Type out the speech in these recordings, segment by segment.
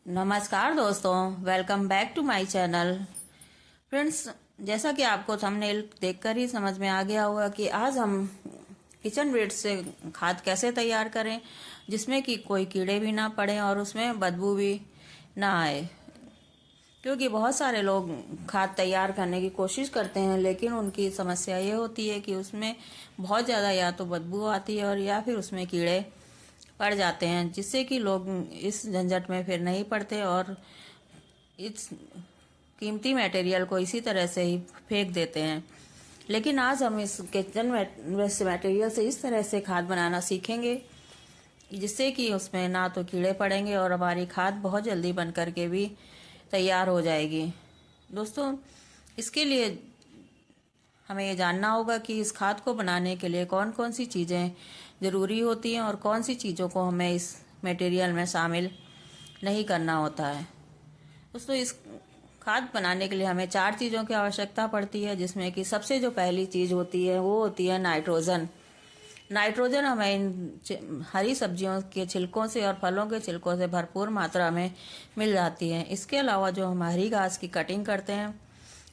नमस्कार दोस्तों, welcome back to my channel. Friends, जैसा कि आपको थंबनेल देखकर ही समझ में आ गया होगा कि आज हम किचन वेस्ट से खाद कैसे तैयार करें जिसमें कि कोई कीड़े भी ना पड़े और उसमें बदबू भी ना आए। क्योंकि बहुत सारे लोग खाद तैयार करने की कोशिश करते हैं, लेकिन उनकी समस्या ये होती है कि उसमें बहुत ज़्यादा या तो बदबू आती है और या फिर उसमें कीड़े पड़ जाते हैं, जिससे कि लोग इस झंझट में फिर नहीं पड़ते और इस कीमती मटेरियल को इसी तरह से ही फेंक देते हैं। लेकिन आज हम इस किचन वेस्ट मटेरियल से इस तरह से खाद बनाना सीखेंगे जिससे कि उसमें ना तो कीड़े पड़ेंगे और हमारी खाद बहुत जल्दी बन करके भी तैयार हो जाएगी। दोस्तों, इसके लिए हमें ये जानना होगा कि इस खाद को बनाने के लिए कौन कौन सी चीज़ें ज़रूरी होती हैं और कौन सी चीज़ों को हमें इस मटेरियल में शामिल नहीं करना होता है। दोस्तों, इस खाद बनाने के लिए हमें 4 चीज़ों की आवश्यकता पड़ती है, जिसमें कि सबसे जो पहली चीज़ होती है वो होती है नाइट्रोजन। नाइट्रोजन हमें इन हरी सब्जियों के छिलकों से और फलों के छिलकों से भरपूर मात्रा में मिल जाती है। इसके अलावा जो हम हरी घास की कटिंग करते हैं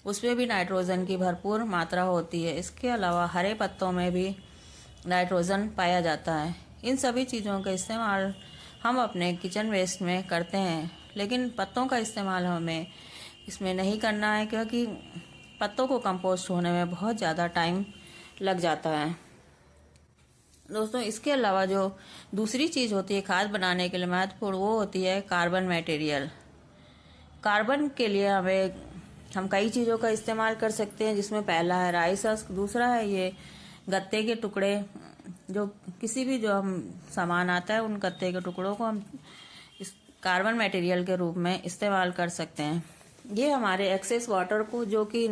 उसमें भी नाइट्रोजन की भरपूर मात्रा होती है। इसके अलावा हरे पत्तों में भी नाइट्रोजन पाया जाता है। इन सभी चीज़ों का इस्तेमाल हम अपने किचन वेस्ट में करते हैं, लेकिन पत्तों का इस्तेमाल हमें इसमें नहीं करना है, क्योंकि पत्तों को कंपोस्ट होने में बहुत ज़्यादा टाइम लग जाता है। दोस्तों, इसके अलावा जो दूसरी चीज़ होती है खाद बनाने के लिए महत्वपूर्ण, वो होती है कार्बन मटेरियल। कार्बन के लिए हम कई चीज़ों का इस्तेमाल कर सकते हैं, जिसमें पहला है राइस हस्क, दूसरा है ये गत्ते के टुकड़े। जो किसी भी जो हम सामान आता है उन गत्ते के टुकड़ों को हम इस कार्बन मटेरियल के रूप में इस्तेमाल कर सकते हैं। ये हमारे एक्सेस वाटर को, जो कि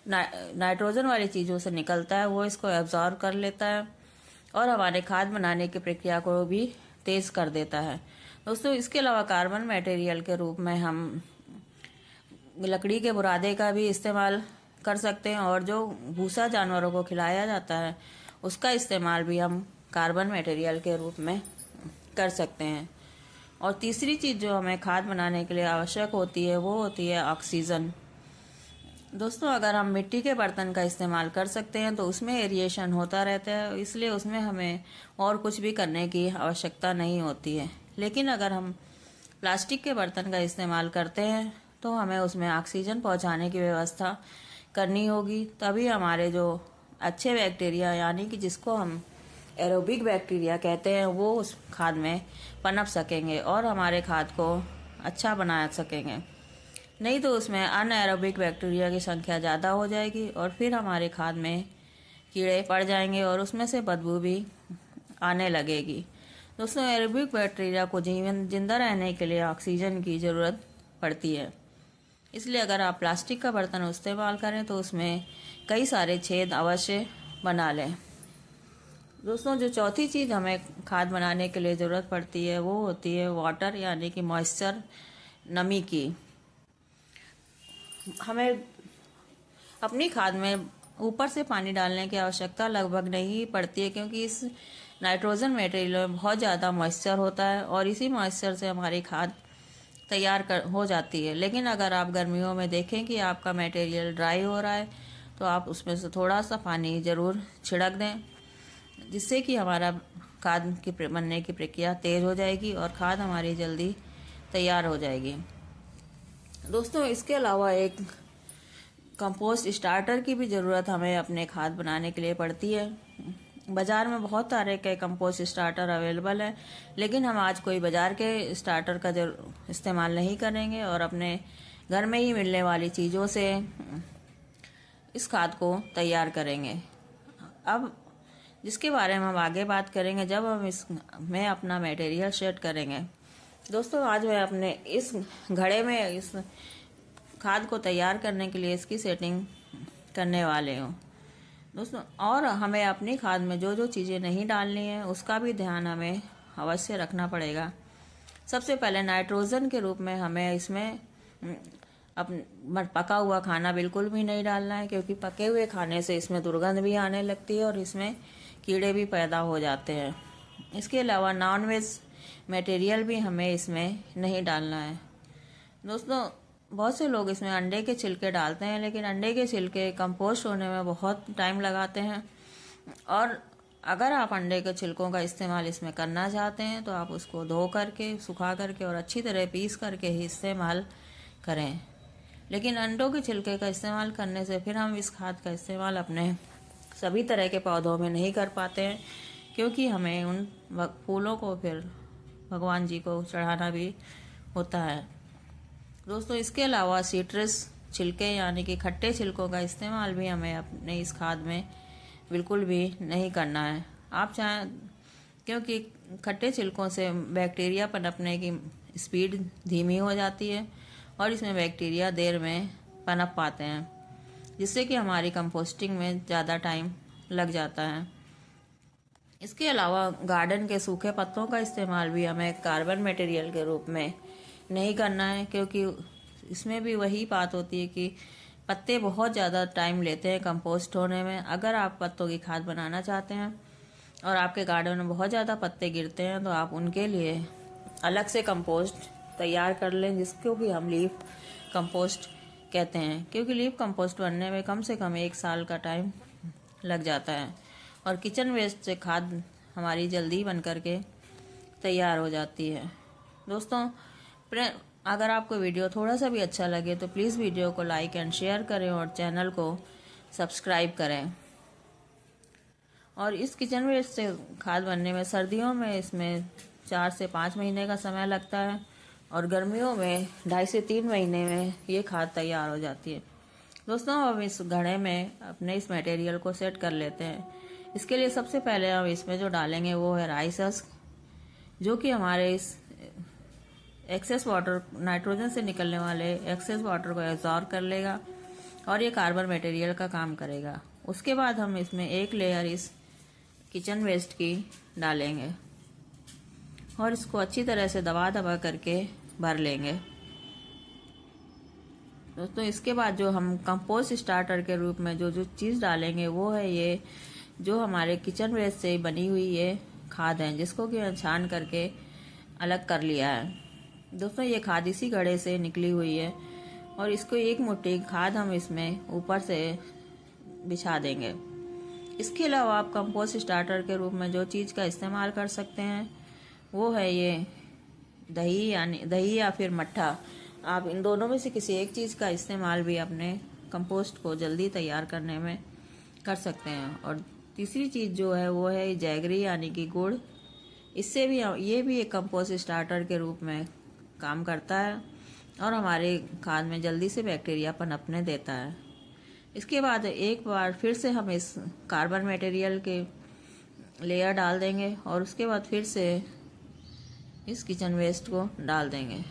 नाइट्रोजन वाली चीज़ों से निकलता है, वो इसको एब्जॉर्ब कर लेता है और हमारे खाद बनाने की प्रक्रिया को भी तेज कर देता है। दोस्तों, इसके अलावा कार्बन मटेरियल के रूप में हम लकड़ी के बुरादे का भी इस्तेमाल कर सकते हैं और जो भूसा जानवरों को खिलाया जाता है उसका इस्तेमाल भी हम कार्बन मटेरियल के रूप में कर सकते हैं। और तीसरी चीज़ जो हमें खाद बनाने के लिए आवश्यक होती है वो होती है ऑक्सीजन। दोस्तों, अगर हम मिट्टी के बर्तन का इस्तेमाल कर सकते हैं तो उसमें एरिएशन होता रहता है, इसलिए उसमें हमें और कुछ भी करने की आवश्यकता नहीं होती है। लेकिन अगर हम प्लास्टिक के बर्तन का इस्तेमाल करते हैं तो हमें उसमें ऑक्सीजन पहुंचाने की व्यवस्था करनी होगी, तभी हमारे जो अच्छे बैक्टीरिया, यानी कि जिसको हम एरोबिक बैक्टीरिया कहते हैं, वो उस खाद में पनप सकेंगे और हमारे खाद को अच्छा बना सकेंगे। नहीं तो उसमें अनएरोबिक बैक्टीरिया की संख्या ज़्यादा हो जाएगी और फिर हमारे खाद में कीड़े पड़ जाएंगे और उसमें से बदबू भी आने लगेगी। दोस्तों, एरोबिक बैक्टीरिया को जिंदा रहने के लिए ऑक्सीजन की ज़रूरत पड़ती है, इसलिए अगर आप प्लास्टिक का बर्तन इस्तेमाल करें तो उसमें कई सारे छेद अवश्य बना लें। दोस्तों, जो चौथी चीज़ हमें खाद बनाने के लिए ज़रूरत पड़ती है वो होती है वाटर, यानी कि मॉइस्चर, नमी की। हमें अपनी खाद में ऊपर से पानी डालने की आवश्यकता लगभग नहीं पड़ती है, क्योंकि इस नाइट्रोजन मटेरियल में बहुत ज़्यादा मॉइस्चर होता है और इसी मॉइस्चर से हमारी खाद तैयार हो जाती है। लेकिन अगर आप गर्मियों में देखें कि आपका मटेरियल ड्राई हो रहा है तो आप उसमें से थोड़ा सा पानी ज़रूर छिड़क दें, जिससे कि हमारा खाद की बनने की प्रक्रिया तेज़ हो जाएगी और खाद हमारी जल्दी तैयार हो जाएगी। दोस्तों, इसके अलावा एक कंपोस्ट स्टार्टर की भी ज़रूरत हमें अपने खाद बनाने के लिए पड़ती है। बाज़ार में बहुत तरह के कंपोस्ट स्टार्टर अवेलेबल है, लेकिन हम आज कोई बाज़ार के स्टार्टर का इस्तेमाल नहीं करेंगे और अपने घर में ही मिलने वाली चीज़ों से इस खाद को तैयार करेंगे। अब जिसके बारे में हम आगे बात करेंगे जब हम इसमें अपना मटेरियल सेट करेंगे। दोस्तों, आज मैं अपने इस घड़े में इस खाद को तैयार करने के लिए इसकी सेटिंग करने वाले हूँ। दोस्तों, और हमें अपनी खाद में जो जो चीज़ें नहीं डालनी है उसका भी ध्यान हमें अवश्य रखना पड़ेगा। सबसे पहले नाइट्रोजन के रूप में हमें इसमें पका हुआ खाना बिल्कुल भी नहीं डालना है, क्योंकि पके हुए खाने से इसमें दुर्गंध भी आने लगती है और इसमें कीड़े भी पैदा हो जाते हैं। इसके अलावा नॉन वेज मटेरियल भी हमें इसमें नहीं डालना है। दोस्तों, बहुत से लोग इसमें अंडे के छिलके डालते हैं, लेकिन अंडे के छिलके कंपोस्ट होने में बहुत टाइम लगाते हैं। और अगर आप अंडे के छिलकों का इस्तेमाल इसमें करना चाहते हैं तो आप उसको धो करके, सुखा करके और अच्छी तरह पीस करके ही इस्तेमाल करें। लेकिन अंडों के छिलके का इस्तेमाल करने से फिर हम इस खाद का इस्तेमाल अपने सभी तरह के पौधों में नहीं कर पाते हैं, क्योंकि हमें उन फूलों को फिर भगवान जी को चढ़ाना भी होता है। दोस्तों, इसके अलावा सिट्रस छिलके यानी कि खट्टे छिलकों का इस्तेमाल भी हमें अपने इस खाद में बिल्कुल भी नहीं करना है। आप चाहें, क्योंकि खट्टे छिलकों से बैक्टीरिया पनपने की स्पीड धीमी हो जाती है और इसमें बैक्टीरिया देर में पनप पाते हैं, जिससे कि हमारी कंपोस्टिंग में ज़्यादा टाइम लग जाता है। इसके अलावा गार्डन के सूखे पत्तों का इस्तेमाल भी हमें कार्बन मटेरियल के रूप में नहीं करना है, क्योंकि इसमें भी वही बात होती है कि पत्ते बहुत ज़्यादा टाइम लेते हैं कंपोस्ट होने में। अगर आप पत्तों की खाद बनाना चाहते हैं और आपके गार्डन में बहुत ज़्यादा पत्ते गिरते हैं तो आप उनके लिए अलग से कंपोस्ट तैयार कर लें, जिसको भी हम लीफ कंपोस्ट कहते हैं, क्योंकि लीफ कंपोस्ट बनने में कम से कम 1 साल का टाइम लग जाता है और किचन वेस्ट से खाद हमारी जल्दी बन करके तैयार हो जाती है। दोस्तों, अगर आपको वीडियो थोड़ा सा भी अच्छा लगे तो प्लीज़ वीडियो को लाइक एंड शेयर करें और चैनल को सब्सक्राइब करें। और इस किचन वेस्ट से खाद बनने में सर्दियों में इसमें 4 से 5 महीने का समय लगता है और गर्मियों में 2.5 से 3 महीने में ये खाद तैयार हो जाती है। दोस्तों, हम इस घड़े में अपने इस मटेरियल को सेट कर लेते हैं। इसके लिए सबसे पहले हम इसमें जो डालेंगे वो है राइस हस्क, जो कि हमारे इस एक्सेस वाटर, नाइट्रोजन से निकलने वाले एक्सेस वाटर को एब्जॉर्ब कर लेगा और ये कार्बन मटेरियल का काम करेगा। उसके बाद हम इसमें 1 लेयर इस किचन वेस्ट की डालेंगे और इसको अच्छी तरह से दबा दबा करके भर लेंगे। दोस्तों, इसके बाद जो हम कंपोस्ट स्टार्टर के रूप में जो चीज़ डालेंगे वो है ये जो हमारे किचन वेस्ट से बनी हुई ये खाद है, जिसको कि छान करके अलग कर लिया है। दोस्तों, ये खाद इसी घड़े से निकली हुई है और इसको 1 मुट्ठी खाद हम इसमें ऊपर से बिछा देंगे। इसके अलावा आप कंपोस्ट स्टार्टर के रूप में जो चीज़ का इस्तेमाल कर सकते हैं वो है ये दही या फिर मट्ठा। आप इन दोनों में से किसी एक चीज़ का इस्तेमाल भी अपने कंपोस्ट को जल्दी तैयार करने में कर सकते हैं। और तीसरी चीज़ जो है वो है जैगरी यानी कि गुड़। इससे भी ये भी एक कंपोस्ट स्टार्टर के रूप में काम करता है और हमारे खाद में जल्दी से बैक्टीरिया पनपने देता है। इसके बाद एक बार फिर से हम इस कार्बन मटेरियल के लेयर डाल देंगे और उसके बाद फिर से इस किचन वेस्ट को डाल देंगे।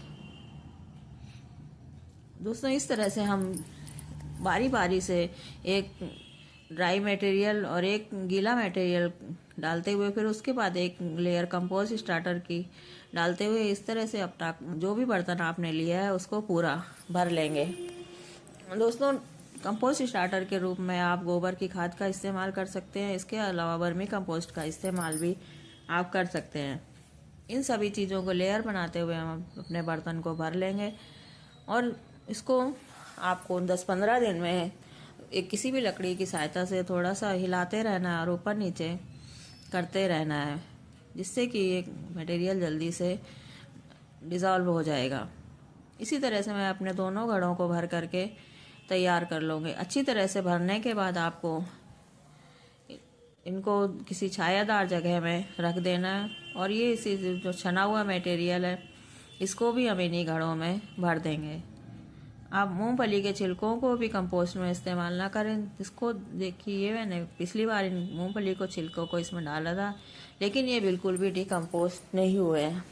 दोस्तों, इस तरह से हम बारी बारी से एक ड्राई मटेरियल और एक गीला मटेरियल डालते हुए फिर उसके बाद 1 लेयर कंपोस्ट स्टार्टर की डालते हुए इस तरह से अपना जो भी बर्तन आपने लिया है उसको पूरा भर लेंगे। दोस्तों, कंपोस्ट स्टार्टर के रूप में आप गोबर की खाद का इस्तेमाल कर सकते हैं। इसके अलावा वर्मी कंपोस्ट का इस्तेमाल भी आप कर सकते हैं। इन सभी चीज़ों को लेयर बनाते हुए हम अपने बर्तन को भर लेंगे और इसको आपको 10-15 दिन में किसी भी लकड़ी की सहायता से थोड़ा सा हिलाते रहना है और ऊपर नीचे करते रहना है, जिससे कि ये मटेरियल जल्दी से डिज़ोल्व हो जाएगा। इसी तरह से मैं अपने दोनों घड़ों को भर करके तैयार कर लूँगी। अच्छी तरह से भरने के बाद आपको इनको किसी छायादार जगह में रख देना है और ये इसी जो छना हुआ मटेरियल है इसको भी हम इन्हीं घड़ों में भर देंगे। आप मूंगफली के छिलकों को भी कंपोस्ट में इस्तेमाल ना करें। इसको देखिए, मैंने पिछली बार इन मूंगफली को छिलकों को इसमें डाला था, लेकिन ये बिल्कुल भी डिकम्पोज नहीं हुए हैं।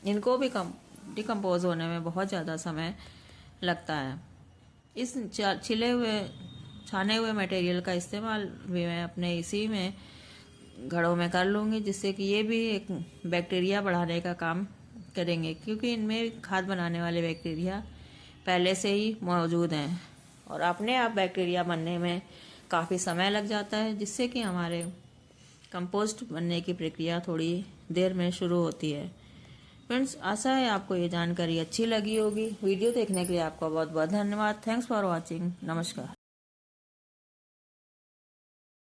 इनको भी डिकम्पोज होने में बहुत ज़्यादा समय लगता है। इस छाने हुए मटेरियल का इस्तेमाल भी मैं अपने इसी में घड़ों में कर लूँगी, जिससे कि ये भी एक बैक्टीरिया बढ़ाने का काम करेंगे, क्योंकि इनमें खाद बनाने वाले बैक्टीरिया पहले से ही मौजूद हैं और अपने आप बैक्टीरिया बनने में काफ़ी समय लग जाता है, जिससे कि हमारे कंपोस्ट बनने की प्रक्रिया थोड़ी देर में शुरू होती है। फ्रेंड्स, आशा है आपको ये जानकारी अच्छी लगी होगी। वीडियो देखने के लिए आपका बहुत बहुत धन्यवाद। Thanks for watching. नमस्कार।